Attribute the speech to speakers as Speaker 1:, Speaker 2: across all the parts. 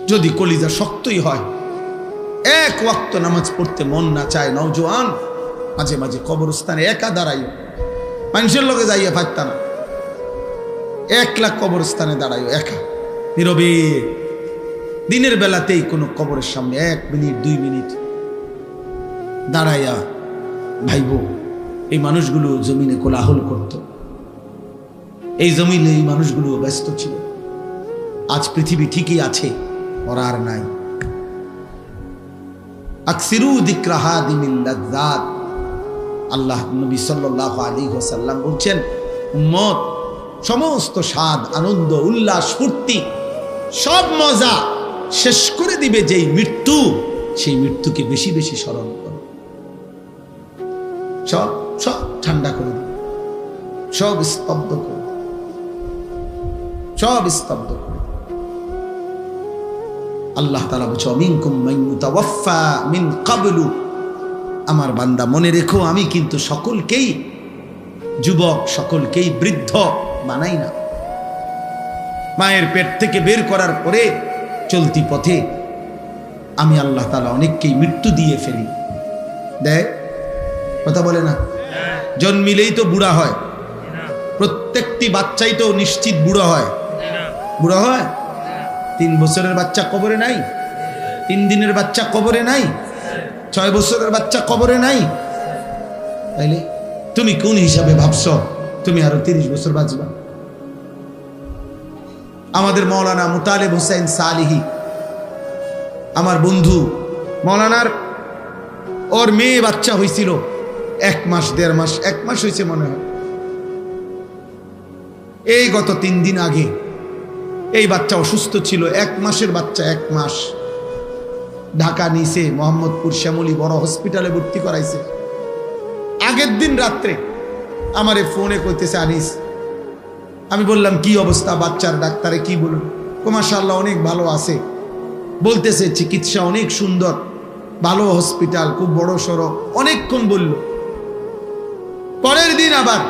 Speaker 1: যদি কলিজা শক্তই হয়, এক ওয়াক্ত নামাজ পড়তে মন না চায়, নওজোয়ান মাঝে মাঝে কবরস্থানে একা দাঁড়াইও, মানুষের লগে যাইয়া পারতা না, 1 লাখ কবরস্থানে দাঁড়াইও একা নীরবে, দিনের বেলাতেই কোনো কবরের সামনে 1 মিনিট 2 মিনিট দাঁড়াইয়া ভাইব এই মানুষগুলো জমিনে কোলাহল করত, এই জমিনে এই মানুষগুলো ব্যস্ত ছিল। আজ পৃথিবী ঠিকই আছে, ওরা আর নাই। আকসিরু যিকরা হাদিমিল লাযযাত, আল্লাহ নবী সাল্লাল্লাহু আলাইহি ওয়াসাল্লাম বলছেন, উম্মত সমস্ত স্বাদ, আনন্দ, উল্লাস, ফুর্তি, সব মজা শেষ করে দিবে যেই মৃত্যু, সেই মৃত্যুকে বেশি বেশি স্মরণ করো। সব সব ঠান্ডা করে দিবে, সব স্তব্ধ করে, সব স্তব্ধ করে। আল্লাহ তাআলা বলছে, মিনকুম মান ইউতাওয়াফা মিন ক্বাবলু, আমার বান্দা মনে রেখো আমি কিন্তু সকলকেই যুবক, সকলকেই বৃদ্ধ বানাই না। মায়ের পেট থেকে বের করার পরে চলতি পথে আমি আল্লাহ তাআলা অনেককেই মৃত্যু দিয়ে ফেলি। দেখ কথা বলে না, জন্মিলেই তো বুড়া হয়, প্রত্যেকটি বাচ্চাই তো নিশ্চিত বুড়ো হয়, বুড়ো হয়। 3 বছরের বাচ্চা কবরে নাই, 3 দিনের বাচ্চা কবরে নাই, 6 বছরের বাচ্চা কবরে নাই। তাইলে তুমি কোন হিসাবে ভাবছো তুমি আরো 30 বছর বাঁচবা? আমাদের মাওলানা মুতালেব হোসেন সালিহি, আমার বন্ধু, মাওলানার ওর মেয়ে বাচ্চা হয়েছিল 1 মাস 1.5 মাস, 1 মাস হয়েছে মনে হয়। এই গত 3 দিন আগে এই বাচ্চা অসুস্থ ছিল, 1 মাসের বাচ্চা, 1 মাস। ঢাকা নিছে, মোহাম্মদপুর শ্যামলী বড় হসপিটালে ভর্তি করাইছে। আগের দিন রাত্রে আমারে ফোনে কইতেছে, আনিস, আমি বললাম কি অবস্থা বাচ্চার? ডাক্তারে কি বলুন? মাশাআল্লাহ অনেক ভালো আছে, বলতেছে চিকিৎসা অনেক সুন্দর, ভালো হসপিটাল, খুব বড় সড়ো, অনেকক্ষণ বলল। পরের দিন আবার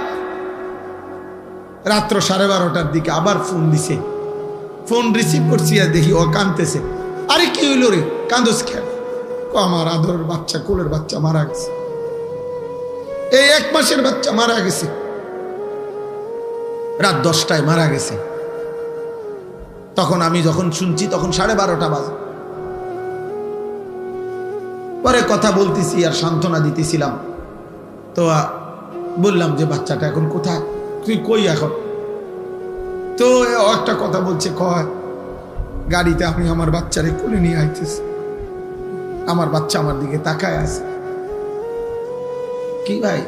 Speaker 1: রাত্র 12:30টার দিকে আবার ফোন দিছে, ফোন রিসিভ করছি আর দেখি ও কাঁদতেছে। আরে কি হইল রে, কাঁদোস কেন? আমার আদরের বাচ্চা, কোলের বাচ্চা মারা গেছে, এই 1 মাসের বাচ্চা মারা গেছে, রাত 10টায় মারা গেছে। তখন আমি যখন শুনছি তখন 12:30 বাজে। পরে কথা বলতেছি আর সান্ত্বনা দিতেছিলাম, তো বললাম যে বাচ্চাটা এখন কোথায়, তুই কই এখন? তো একটা কথা বলছে, কয় গাড়িতে আমি আমার বাচ্চারে কোলে নিয়ে আইতেছি, আমার বাচ্চা আমার দিকে তাকায় আছে। কি ভাই,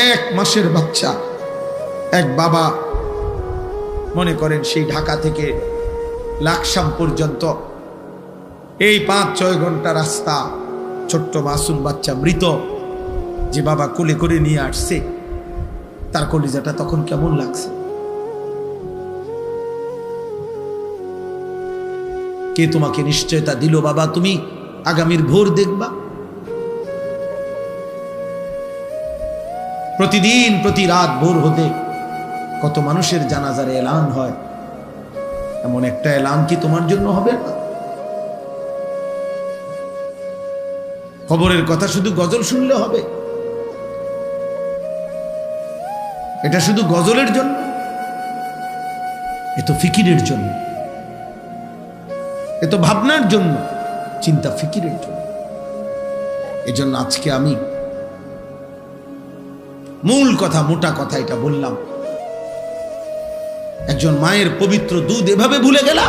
Speaker 1: 1 মাসের বাচ্চা, এক বাবা মনে করেন সেই ঢাকা থেকে লাকসাম পর্যন্ত এই 5-6 ঘন্টা রাস্তা, ছোট্ট মাসুম বাচ্চা মৃত, যে বাবা কোলে করে নিয়ে আসছে, তার কলিজাটা তখন কেমন লাগছে? কে তোমাকে নিশ্চয়তা দিল বাবা তুমি আগামীর ভোর দেখবা? প্রতিদিন প্রতি রাত ভোর হতে কত মানুষের জানাজার এলান হয়, এমন একটা এলান কি তোমার জন্য হবে না? খবরের কথা শুধু গজল শুনলে হবে? এটা শুধু গজলের জন্য? এ তো ফিকিরের জন্য, এ তো ভাবনার জন্য, চিন্তা ফিকিরের জন্য। এজন্য আজকে আমি মূল কথা, মোটা কথা এটা বললাম, একজন মায়ের পবিত্র দুধ এভাবে ভুলে গেলা,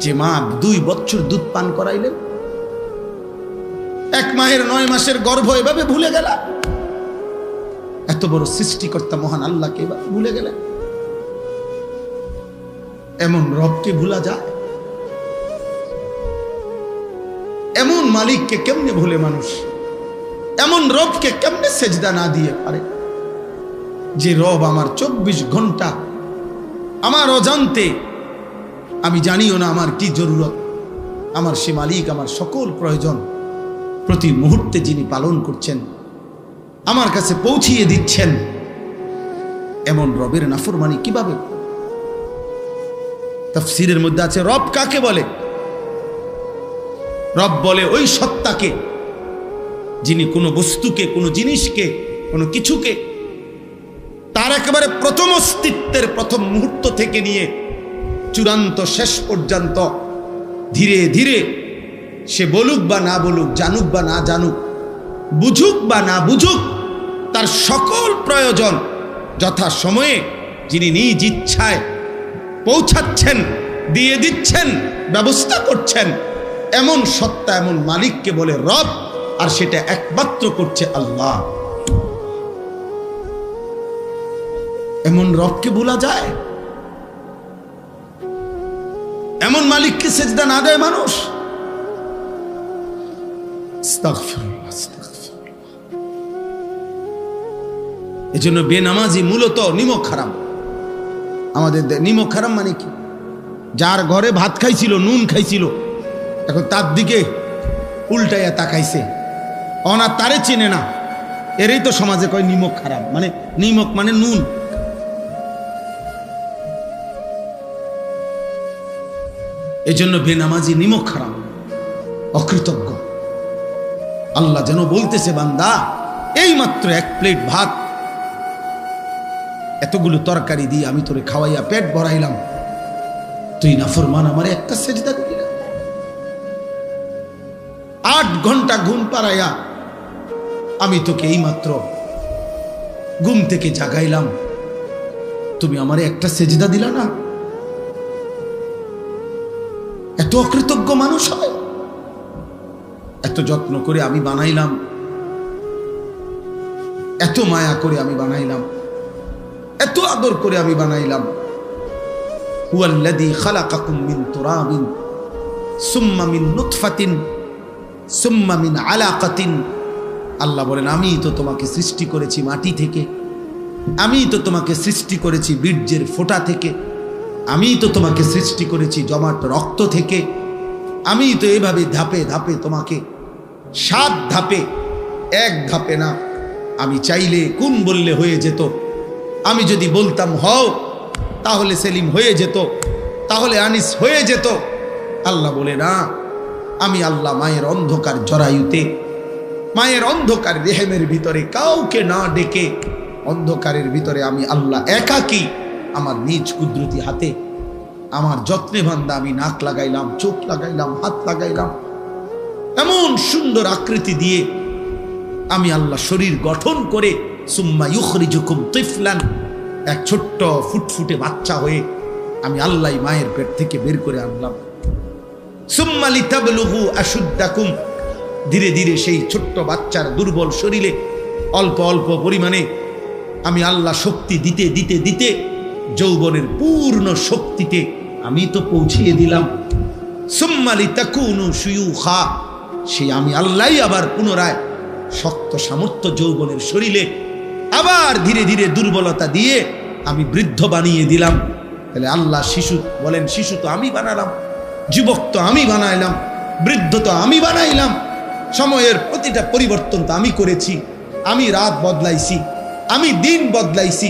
Speaker 1: যে মা 2 বছর দুধ পান করাইলেন, 1 মায়ের 9 মাসের গর্ভ এভাবে ভুলে গেলা, এত বড় সৃষ্টিকর্তা মহান আল্লাহকে এভাবে ভুলে গেলেন। এমন রবকে ভুলা যায়? এমন মালিককে কেমনে ভুলে মানুষ? এমন রবকে কেমনে সেজদা না দিয়ে পারে? যে রব আমার 24 ঘন্টা আমার অজান্তে, আমি জানিও না আমার কি জরুরত, আমার সে মালিক আমার সকল প্রয়োজন প্রতি মুহূর্তে যিনি পালন করছেন, আমার কাছে পৌঁছিয়ে দিচ্ছেন, এমন রবের নাফরমানি কিভাবে? তাফসীরের মধ্যে আছে রব কাকে বলে? রব বলে ওই সত্তাকে যিনি কোনো বস্তুকে, কোনো জিনিসকে, কোনো কিছুকে তার একেবারে প্রথম অস্তিত্বের প্রথম মুহূর্ত থেকে নিয়ে চূড়ান্ত শেষ পর্যন্ত ধীরে ধীরে সে বলুক বা না বলুক, জানুক বা না জানুক, বুঝুক বা না বুঝুক, তার সকল প্রয়োজন যথা সময়ে যিনি নিজ ইচ্ছায় পৌঁছাচ্ছেন, দিয়ে দিচ্ছেন, ব্যবস্থা করছেন, এমন সত্তা, এমন মালিককে বলে রব। আর সেটা একমাত্র করছে আল্লাহ। এমন রবকে ভোলা যায়? এমন মালিককে সেজদা না দেয় মানুষ? আস্তাগফিরুল্লাহ, আস্তাগফিরুল্লাহ। এজন্য বেনামাজি মূলত নিমক হারাম। আমাদের নিমক হারাম মানে কি? যার ঘরে ভাত খাইছিল, নুন খাইছিল, এখন তার দিকে উল্টাইয়া তাকাইছে, অনা তারে চেনে না, এরই তো সমাজে কয় নিমক হারাম। মানে নিমক মানে নুন। এজন্য বেনামাজি নিমক হারাম, অকৃতজ্ঞ। আল্লাহ যেন বলতেছে, বান্দা এই মাত্র এক প্লেট ভাত, এতগুলো তরকারি দিয়ে আমি তোরে খাওয়াইয়া পেট ভরাইলাম, তুই নাফরমান আমারে একটা সেজদা দিলি না। 8 ঘন্টা ঘুম পাড়াইয়া আমি তোকে এই মাত্র ঘুম থেকে জাগাইলাম, তুমি আমারে একটা সেজদা দিলা না। এত অকৃতজ্ঞ মানুষ হয়? এত যত্ন করে আমি বানাইলাম, এত মায়া করে আমি বানাইলাম, এত আদর করে আমি বানাইলাম। হুয়াল্লাযী খালাকাকুম মিন তুরাবিন সুম্মা মিন নুতফাতিন সুম্মা মিন আলাকাতিন। আল্লাহ বলেন, আমি তো তোমাকে সৃষ্টি করেছি মাটি থেকে, আমি তো তোমাকে সৃষ্টি করেছি বীর্যের ফোঁটা থেকে, আমি তো তোমাকে সৃষ্টি করেছি জমাট রক্ত থেকে, আমি তো এভাবে ধাপে ধাপে তোমাকে 7 ধাপে, 1 ধাপে না। আমি চাইলে কুন বললে হয়ে যেত, আমি যদি বলতাম হও তাহলে সেলিম হয়ে যেত, তাহলে আনিস হয়ে যেত। আল্লাহ বলে না, আমি আল্লাহ মায়ের অন্ধকার জরায়ুতে, মায়ের অন্ধকার রেহেমের ভিতরে কাউকে না ডেকে, অন্ধকারের ভিতরে আমি আল্লাহ একাকী আমার নিজ কুদরতি হাতে আমার যত্নে বান্দা আমি নাক লাগাইলাম, চোখ লাগাইলাম, হাত লাগাইলাম, এমন সুন্দর আকৃতি দিয়ে আমি আল্লাহ শরীর গঠন করে সুম্মা ইউখরিজুকুম তিফলান, এক ছোট্ট ফুটফুটে বাচ্চা হয়ে আমি আল্লাহ মায়ের পেট থেকে বের করে আনলাম। সুম্মা লিতাবলুগু আশুদ্দাকুম, ধীরে ধীরে সেই ছোট্ট বাচ্চার দুর্বল শরীরে অল্প অল্প পরিমাণে আমি আল্লাহ শক্তি দিতে দিতে দিতে যৌবনের পূর্ণ শক্তিতে আমি তো পৌঁছিয়ে দিলাম। সুম্মা লিতাকুনু শুয়ুখা, সেই আমি আল্লাহই আবার পুনরায় শক্ত সামর্থ্য যৌবনের শরীরে আবার ধীরে ধীরে দুর্বলতা দিয়ে আমি বৃদ্ধ বানিয়ে দিলাম। তাহলে আল্লাহ শিশু বলেন, শিশু তো আমি বানালাম, যুবক তো আমি বানাইলাম, বৃদ্ধ তো আমি বানাইলাম, সময়ের প্রতিটা পরিবর্তন তো আমি করেছি, আমি রাত বদলাইছি, আমি দিন বদলাইছি।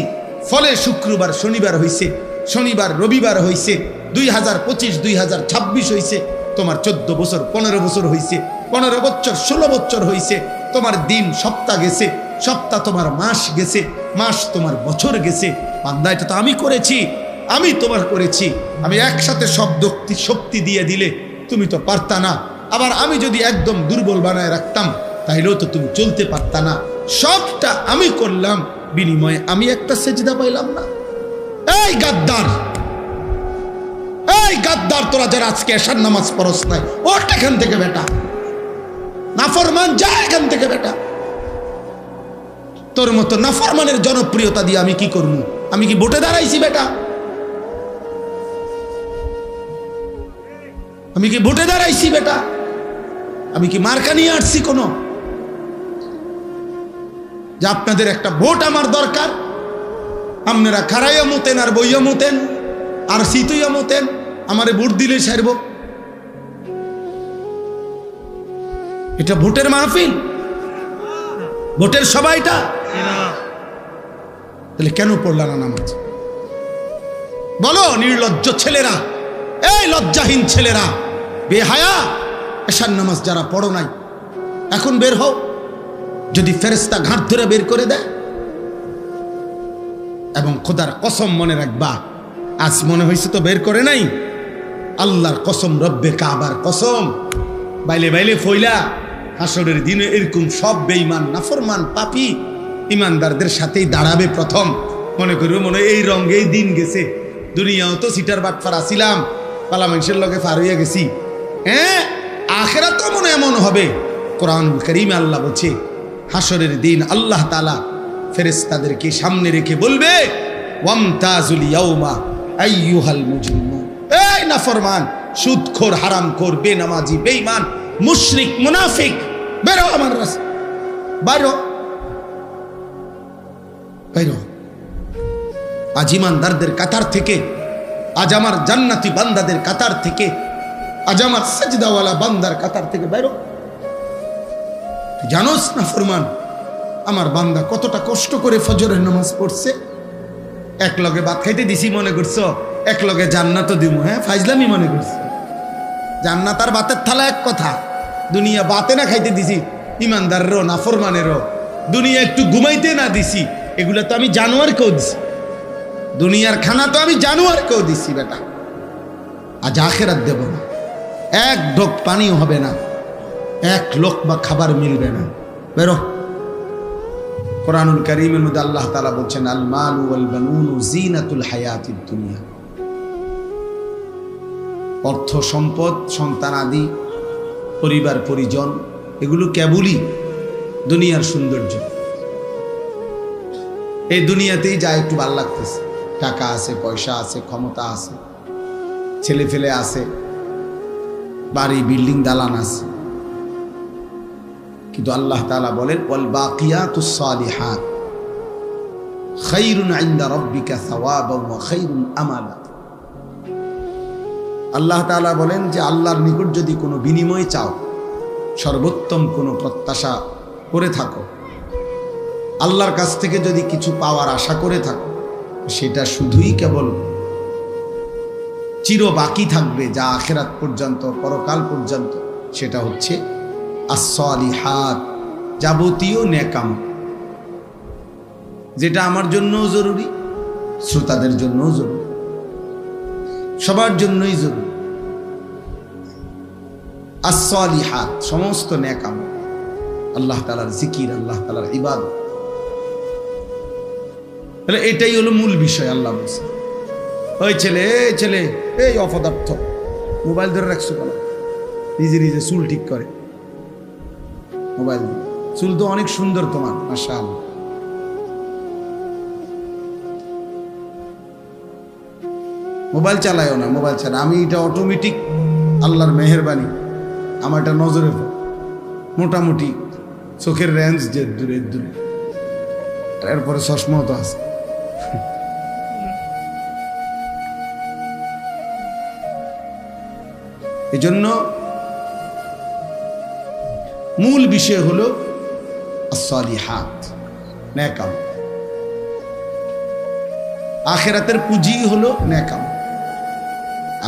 Speaker 1: ফলে শুক্রবার শনিবার হইছে, শনিবার রবিবার হইছে, 2025 2026 হইছে, তোমার 14 বছর 15 বছর হইছে, 15 বছর 16 বছর হইছে, তোমার দিন সপ্তাহ গেছে, সপ্তাহ তোমার মাস গেছে, মাস তোমার বছর গেছে। বান্দা এটা তো আমি করেছি, আমি তোমার করেছি। আমি একসাথে সব শক্তি দিয়ে দিলে তুমি তো পারতা না, আবার আমি যদি একদম দুর্বল বানায় রাখতাম তাইলেও তো তুমি চলতে পারতা না। সবটা আমি করলাম, বিনিময়ে আমি একটা সেজদা পাইলাম না। এই গাদ্দার, এই গাদ্দার, তোরা যারা আজকে এশার নামাজ পড়স নাই, ওঠ এখান থেকে বেটা, নাফরমান, যা এখান থেকে বেটা। তোর মতো নাফরমানের জনপ্রিয়তা দিয়ে আমি কি করব? আমি কি ভোটে দাঁড়াইছি বেটা? আমি কি ভোটে দাঁড়াইছি বেটা? আমি কি মার্কা নিয়ে আসছি কোনো? যে আপনাদের একটা ভোট আমার দরকার, আপনারা খারাইয়া মতেন আর বইয়া মতেন আর শীতইয়া মতেন, আমারে ভোট দিলে সারব? এটা ভোটের মাহফিল, ভোটের সবাইটা? তাহলে কেন পড়লা না নামাজ? বলো নির্লজ্জ ছেলেরা, এই লজ্জাহীন ছেলেরা, বেহায়া, এশার নামাজ যারা পড়ো নাই, এখন বের হও। যদি ফেরেশতা ঘাট ধরে বের করে দেয়, এবং খোদার কসম মনে রাখবা, আজ মনে হয়েছে তো বের করে নাই, আল্লাহর কসম, রব্বে কাবার কসম, বাইলে বাইলে ফইলা হাসরের দিনে এরকম সব বেঈমান, নাফরমান, পাপী ইমানদারদের সাথেই দাঁড়াবে প্রথম। মনে করবে মনে এই রঙেই দিন গেছে, দুনিয়াও তো সিটার বাটফার আসিলাম, পালা মানুষের লগে পার হইয়া গেছি। হ্যাঁ, আখিরাত মনে এমন হবে। কোরআনুল কারীমে আল্লাহ বলছে, হাসরের দিন আল্লাহ তাআলা ফেরেশতাদেরকে সামনে রেখে বলবে, ওয়ামতাজুল ইয়াউমা আইয়ুহাল মুজরিমুন, এই নাফরমান, সুদখোর, হারামখোর, বেনামাজি, বেঈমান, মুশরিক, মুনাফিক, বেরো আমার রাস্তা, বাইরো বাইরো। আজ ইমানদারদের কাতার থেকে, আজ আমার জান্নাতি বান্দাদের কাতার থেকে, আজ আমার সাজদাওয়ালা বান্দার কাতার থেকে বাইরো। জানোস না ফরমান, আমার বান্দা কতটা কষ্ট করে ফজরের নামাজ পড়ছে। এক লগে ভাত খাইতে দিছি মনে করছো এক লগে জান্নাতও দিব? হ্যাঁ, ফাইজলামি মনে করছো। জান্নাত আর ভাতের থালা এক কথা। দুনিয়া বাতে না খাইতে দিছি ইমানদারেরও নাফরমানেরও, দুনিয়া একটু ঘুমাইতে না দিছি, এগুলা তো আমি জানোয়ারকেও দিছি। দুনিয়ার খানা তো আমি জানোয়ারকেও দিছি বেটা। আজ আখিরাত দেব না, এক ঢোক পানিও হবে না, এক লোকমা খাবার মিলবে না, বেরো। কোরআনুল কারীমের মধ্যে আল্লাহ তাআলা বলছেন, আল মালু ওয়াল বানুনু যিনাতুল হায়াতিদ দুনিয়া। অর্থ সম্পদ, সন্তান আদি, পরিবার পরিজন, এগুলো কেবলই দুনিয়ার সৌন্দর্য। এই দুনিয়াতেই যা একটু ভালো লাগতেছে, টাকা আছে, পয়সা আছে, ক্ষমতা আছে, ছেলে ফেলে আছে, বাড়ি বিল্ডিং দালান আছে, কিন্তু আল্লাহ তাআলা বলেন, ওয়াল বাকিয়াতুস সালিহাত খায়রুন ইনদা রাব্বিকা সাওয়াবান ওয়া খায়রুন আমালা। আল্লাহ তাআলা বলেন যে আল্লাহর নিকট যদি কোনো বিনিময় চাও, সর্বোত্তম কোনো প্রত্যাশা করে থাকো, আল্লাহর কাছ থেকে যদি কিছু পাওয়ার আশা করে থাকো, সেটা শুধুই কেবল চির বাকি থাকবে, যা আখিরাত পর্যন্ত, পরকাল পর্যন্ত, সেটা হচ্ছে as-salihat, যাবতীয় নেক আমল, যেটা আমার জন্যও জরুরি, শ্রোতাদের জন্যও জরুরি, সবার জন্যই জরুরি। as-salihat, সমস্ত নেক আমল, আল্লাহ তাআলার জিকির, আল্লাহ তাআলার ইবাদত, তাহলে এটাই হলো মূল বিষয়। আল্লাহ বলছে, ওই ছেলে, এই ছেলে, এই অপদার্থ, মোবাইল ধরে রাখছো কেন? নিজে নিজে চুল ঠিক করে মোবাইল, চুল তো অনেক সুন্দর তোমার, মাশাআল্লাহ। মোবাইল চালায়ও না, মোবাইল ছাড়া। আমি এটা অটোমেটিক, আল্লাহর মেহেরবানি, আমার এটা নজরে মোটামুটি চোখের রেঞ্জ যে দূরে দূরে, এরপরে চশমাও তো আছে। এই জন্য মূল বিষয় হলো as-salihat, নেক আমল। আখিরাতের পুঁজি হলো নেক আমল,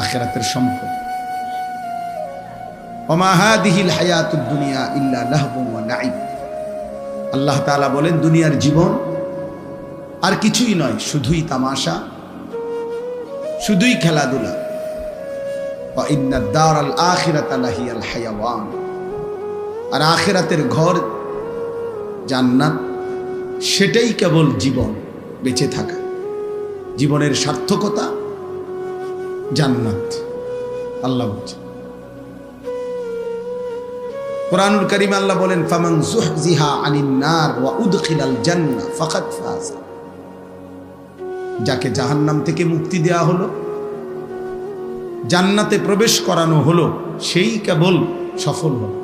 Speaker 1: আখিরাতের সম্পদ। ওমা হাদিহিল হায়াতুদ দুনিয়া ইল্লা লাহবুন ওয়া লাইব। আল্লাহ তাআলা বলেন, দুনিয়ার জীবন আর কিছুই নয়, শুধুই তামাশা, শুধুই খেলাধুলা। ওয়া ইন্নাদ দারাল আখিরাতা লাহিয়াল হায়াওয়ান। আর আখিরাতের ঘর জান্নাত, সেটাই কেবল জীবন, বেঁচে থাকা, জীবনের সার্থকতা জান্নাত। আল্লাহ বলছেন কোরআনুল কারীমে, আল্লাহ বলেন, ফামান যুহজিহা আনিন নার ওয়া উদখিলাল জান্নাহ ফাকাদ ফাজ। যাকে জাহান্নাম থেকে মুক্তি দেয়া হলো, জান্নাতে প্রবেশ করানো হলো, সেই কেবল সফল হলো।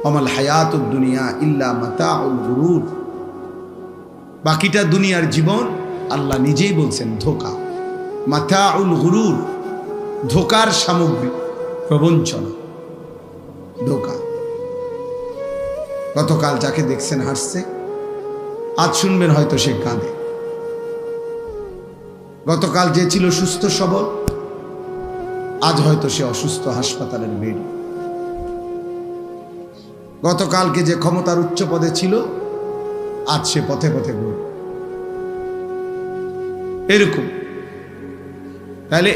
Speaker 1: ওমাল হায়াতুদ দুনিয়া ইল্লা মাতাউল গুরুর। বাকিটা দুনিয়ার জীবন, আল্লাহ নিজেই বলছেন, ধোঁকা। মাতাউল গুরুর, ধোঁকার সামগ্রী, প্রবঞ্চনা, ধোঁকা। গতকাল যাকে দেখছেন হাসছে, আজ শুনবেন হয়তো সে কাঁদে। গতকাল যে ছিল সুস্থ সবল, আজ হয়তো সে অসুস্থ, হাসপাতালের বেড। গতকালকে যে ক্ষমতার উচ্চ পদে ছিল, আজ সে পথে পথে ঘুরে। এরকম তাহলে